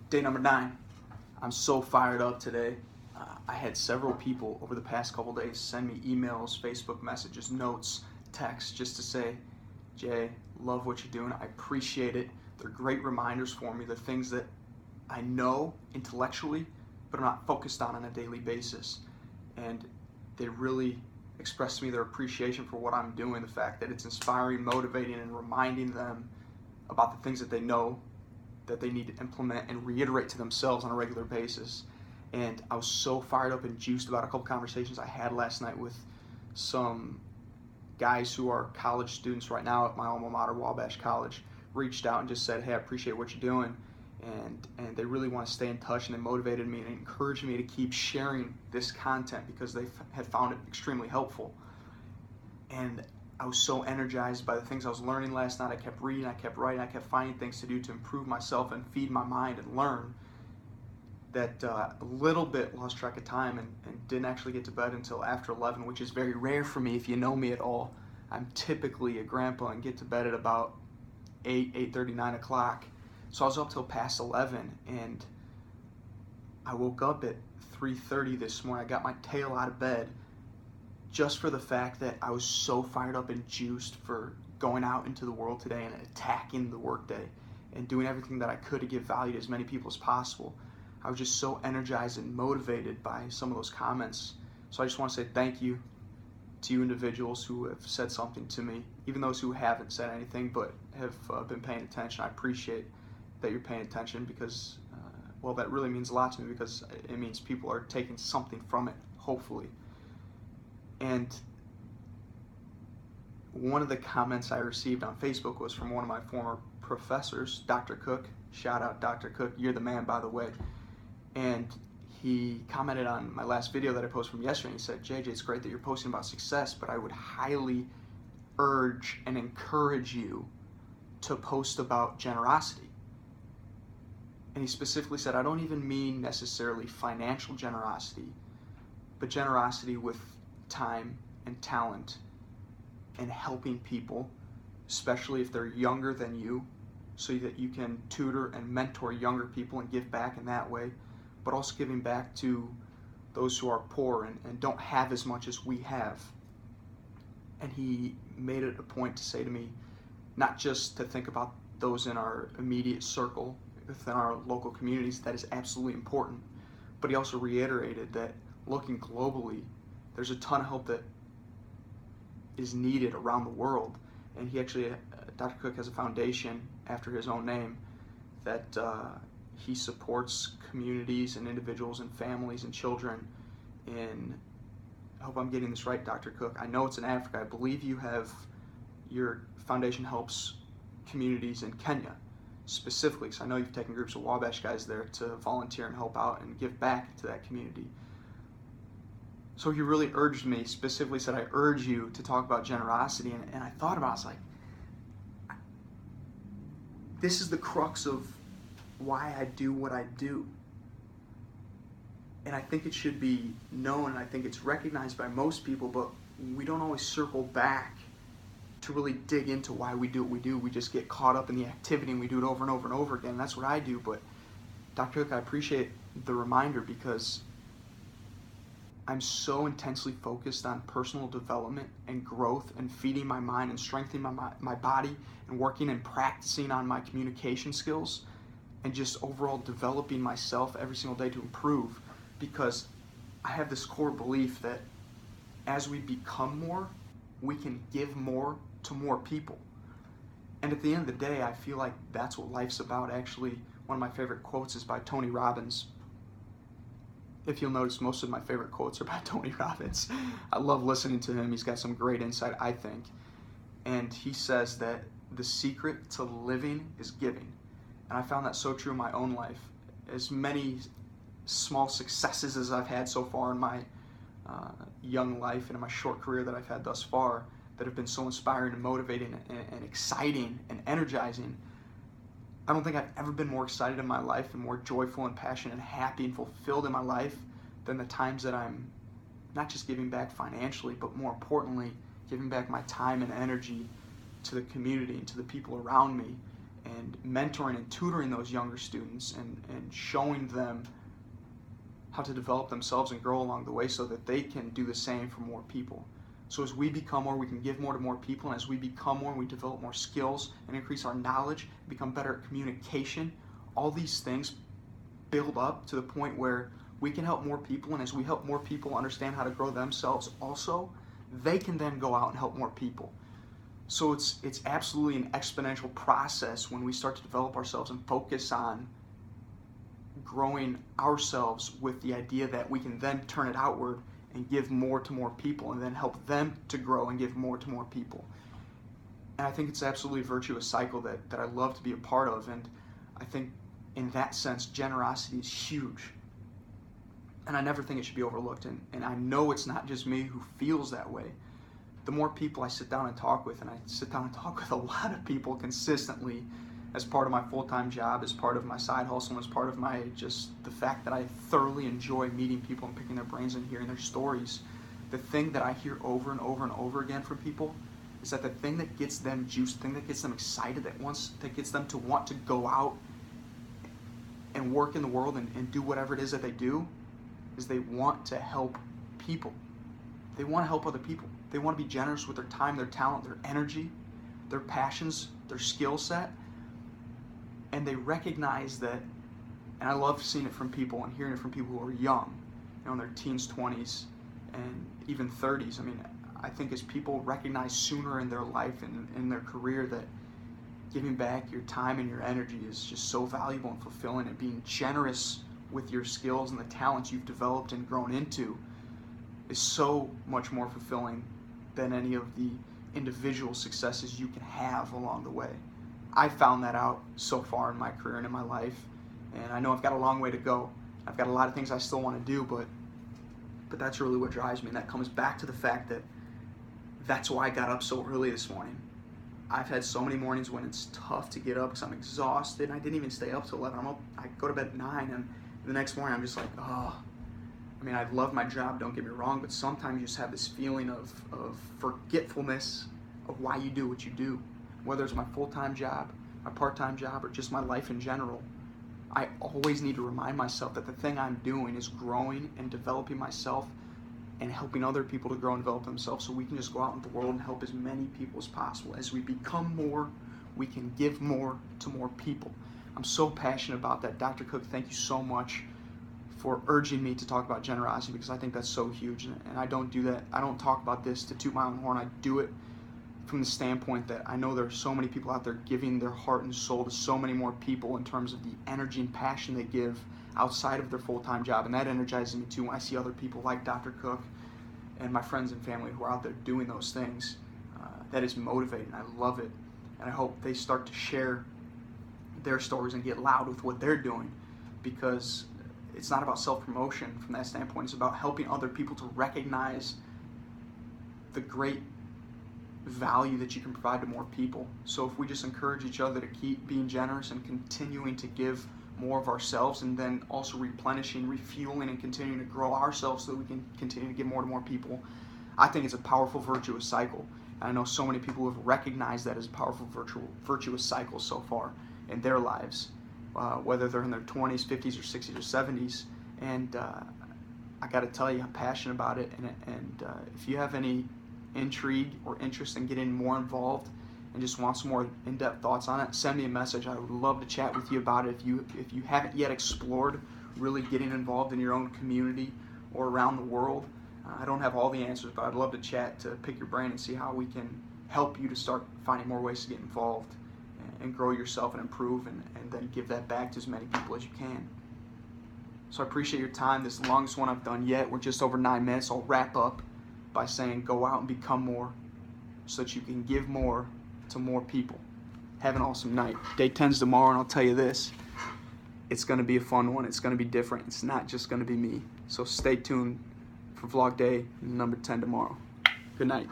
Day number 9. I'm so fired up today. I had several people over the past couple days send me emails, Facebook messages, notes, texts just to say, Jay, love what you're doing. I appreciate it. They're great reminders for me. They're things that I know intellectually, but I'm not focused on a daily basis. And they really express to me their appreciation for what I'm doing, the fact that it's inspiring, motivating, and reminding them about the things that they know that they need to implement and reiterate to themselves on a regular basis. And I was so fired up and juiced about a couple conversations I had last night with some guys who are college students right now at my alma mater, Wabash College. Reached out and just said, hey, I appreciate what you're doing. And they really want to stay in touch, and they motivated me and encouraged me to keep sharing this content because they had found it extremely helpful. And I was so energized by the things I was learning last night. I kept reading, I kept writing, I kept finding things to do to improve myself and feed my mind and learn, that a little bit lost track of time and didn't actually get to bed until after 11, which is very rare for me. If you know me at all, I'm typically a grandpa and get to bed at about 8:30, 9 o'clock. So I was up till past 11, and I woke up at 3:30 this morning. I got my tail out of bed just for the fact that I was so fired up and juiced for going out into the world today and attacking the workday and doing everything that I could to give value to as many people as possible. I was just so energized and motivated by some of those comments. So I just want to say thank you to you individuals who have said something to me, even those who haven't said anything but have been paying attention. I appreciate that you're paying attention because, well, that really means a lot to me because it means people are taking something from it, hopefully. And one of the comments I received on Facebook was from one of my former professors, Dr. Cook. Shout out, Dr. Cook. You're the man, by the way. And he commented on my last video that I posted from yesterday. And he said, JJ, it's great that you're posting about success, but I would highly urge and encourage you to post about generosity. And he specifically said, I don't even mean necessarily financial generosity, but generosity with time and talent and helping people, especially if they're younger than you, so that you can tutor and mentor younger people and give back in that way, but also giving back to those who are poor and don't have as much as we have. And he made it a point to say to me, not just to think about those in our immediate circle, within our local communities, that is absolutely important, but he also reiterated that looking globally, there's a ton of help that is needed around the world. And he actually, Dr. Cook has a foundation after his own name that he supports communities and individuals and families and children in, I hope I'm getting this right, Dr. Cook. I know it's in Africa. I believe you have, your foundation helps communities in Kenya specifically, because I know you've taken groups of Wabash guys there to volunteer and help out and give back to that community. So he really urged me, specifically said, I urge you to talk about generosity. And I thought about it, I was like, this is the crux of why I do what I do. And I think it should be known, and I think it's recognized by most people, but we don't always circle back to really dig into why we do what we do. We just get caught up in the activity and we do it over and over and over again. That's what I do. But Dr. Cook, I appreciate the reminder because I'm so intensely focused on personal development and growth and feeding my mind and strengthening my body and working and practicing on my communication skills and just overall developing myself every single day to improve, because I have this core belief that as we become more, we can give more to more people. And at the end of the day, I feel like that's what life's about. Actually, one of my favorite quotes is by Tony Robbins. If you'll notice, most of my favorite quotes are by Tony Robbins. I love listening to him. He's got some great insight, I think. And he says that the secret to living is giving. And I found that so true in my own life. As many small successes as I've had so far in my young life and in my short career that I've had thus far, that have been so inspiring and motivating and exciting and energizing, I don't think I've ever been more excited in my life and more joyful and passionate and happy and fulfilled in my life than the times that I'm not just giving back financially, but more importantly, giving back my time and energy to the community and to the people around me. and mentoring and tutoring those younger students and showing them how to develop themselves and grow along the way so that they can do the same for more people. So as we become more, we can give more to more people, and as we become more, we develop more skills and increase our knowledge, become better at communication. All these things build up to the point where we can help more people, and as we help more people understand how to grow themselves also, they can then go out and help more people. So it's absolutely an exponential process when we start to develop ourselves and focus on growing ourselves with the idea that we can then turn it outward and give more to more people and then help them to grow and give more to more people. And I think it's absolutely a virtuous cycle that I love to be a part of, and I think in that sense generosity is huge. And I never think it should be overlooked, and I know it's not just me who feels that way. The more people I sit down and talk with, and I sit down and talk with a lot of people consistently as part of my full-time job, as part of my side hustle, and as part of my just the fact that I thoroughly enjoy meeting people and picking their brains and hearing their stories. The thing that I hear over and over and over again from people is that the thing that gets them juiced, the thing that gets them excited, that gets them to want to go out and work in the world and do whatever it is that they do, is they want to help people. They want to help other people. They want to be generous with their time, their talent, their energy, their passions, their skill set. And they recognize that, and I love seeing it from people and hearing it from people who are young, in their teens, 20s, and even 30s. I mean, I think as people recognize sooner in their life and in their career that giving back your time and your energy is just so valuable and fulfilling, and being generous with your skills and the talents you've developed and grown into is so much more fulfilling than any of the individual successes you can have along the way. I found that out so far in my career and in my life, and I know I've got a long way to go. I've got a lot of things I still want to do, but that's really what drives me, and that comes back to the fact that that's why I got up so early this morning. I've had so many mornings when it's tough to get up because I'm exhausted, and I didn't even stay up till 11. I go to bed at 9, and the next morning I'm just like, oh. I mean, I love my job, don't get me wrong, but sometimes you just have this feeling of forgetfulness of why you do what you do. Whether it's my full-time job, my part-time job, or just my life in general, I always need to remind myself that the thing I'm doing is growing and developing myself and helping other people to grow and develop themselves, so we can just go out into the world and help as many people as possible. As we become more, we can give more to more people. I'm so passionate about that. Dr. Cook, thank you so much for urging me to talk about generosity, because I think that's so huge, and I don't do that. I don't talk about this to toot my own horn. I do it from the standpoint that I know there are so many people out there giving their heart and soul to so many more people in terms of the energy and passion they give outside of their full-time job, and that energizes me too when I see other people like Dr. Cook and my friends and family who are out there doing those things. That is motivating. I love it, and I hope they start to share their stories and get loud with what they're doing, because it's not about self-promotion from that standpoint. It's about helping other people to recognize the great value that you can provide to more people. So if we just encourage each other to keep being generous and continuing to give more of ourselves, and then also replenishing, refueling, and continuing to grow ourselves so that we can continue to give more to more people, I think it's a powerful virtuous cycle. And I know so many people have recognized that as a powerful virtuous cycle so far in their lives, whether they're in their 20s, 50s, or 60s, or 70s. And I got to tell you, I'm passionate about it. And if you have any intrigue or interest in getting more involved and just want some more in-depth thoughts on it, send me a message. I would love to chat with you about it. If you haven't yet explored really getting involved in your own community or around the world, I don't have all the answers, but I'd love to chat, to pick your brain and see how we can help you to start finding more ways to get involved and grow yourself and improve, and then give that back to as many people as you can. So I appreciate your time. This is the longest one I've done yet. We're just over 9 minutes. I'll wrap up by saying go out and become more so that you can give more to more people. Have an awesome night. Day 10's tomorrow, and I'll tell you this, it's going to be a fun one. It's going to be different. It's not just going to be me. So stay tuned for vlog day number 10 tomorrow. Good night.